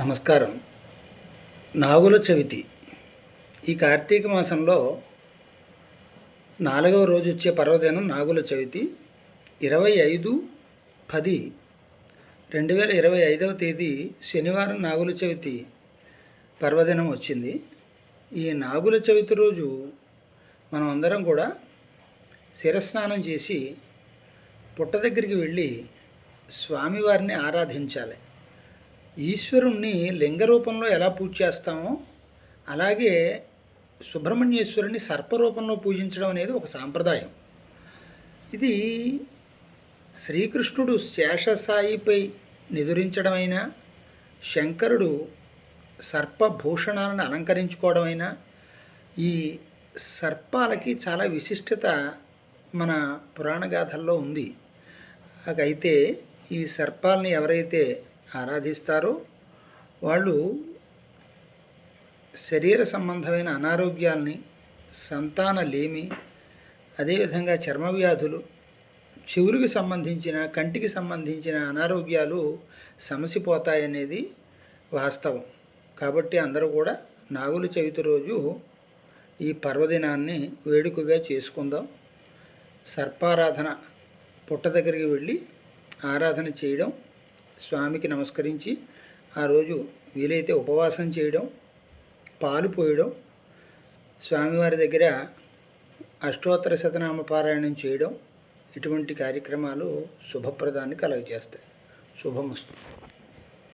నమస్కారం. నాగుల చవితి ఈ కార్తీక మాసంలో 4వ రోజు వచ్చే పర్వదినం నాగుల చవితి. 25/10/2025 తేదీ శనివారం నాగుల చవితి పర్వదినం వచ్చింది. ఈ నాగుల చవితి రోజు మనం అందరం కూడా శిరస్నానం చేసి పుట్ట దగ్గరికి వెళ్ళి స్వామివారిని ఆరాధించాలి. ఈశ్వరుణ్ణి లింగ రూపంలో ఎలా పూజ చేస్తామో అలాగే సుబ్రహ్మణ్యేశ్వరుని సర్పరూపంలో పూజించడం అనేది ఒక సాంప్రదాయం. ఇది శ్రీకృష్ణుడు శేషసాయిపై నిదురించడమైనా, శంకరుడు సర్పభూషణాలను అలంకరించుకోవడమైనా, ఈ సర్పాలకి చాలా విశిష్టత మన పురాణ గాథల్లో ఉంది. అయితే ఈ సర్పాలని ఎవరైతే ఆరాధిస్తారో వాళ్ళు శరీర సంబంధమైన అనారోగ్యాల్ని, సంతానలేమి, అదేవిధంగా చర్మ వ్యాధులు, చెవులకు సంబంధించిన, కంటికి సంబంధించిన అనారోగ్యాలు సమసిపోతాయనేది వాస్తవం. కాబట్టి అందరూ కూడా నాగుల చవితి రోజు ఈ పర్వదినాన్ని వేడుకగా చేసుకుందాం. సర్పారాధన, పుట్ట దగ్గరికి వెళ్ళి ఆరాధన చేయడం, స్వామికి నమస్కరించి ఆ రోజు వీలైతే ఉపవాసం చేయడం, పాలు పోయడం, స్వామివారి దగ్గర అష్టోత్తర శతనామ పారాయణం చేయడం, ఇటువంటి కార్యక్రమాలు శుభప్రదాన్ని కలుగజేస్తాయి. శుభమస్తు.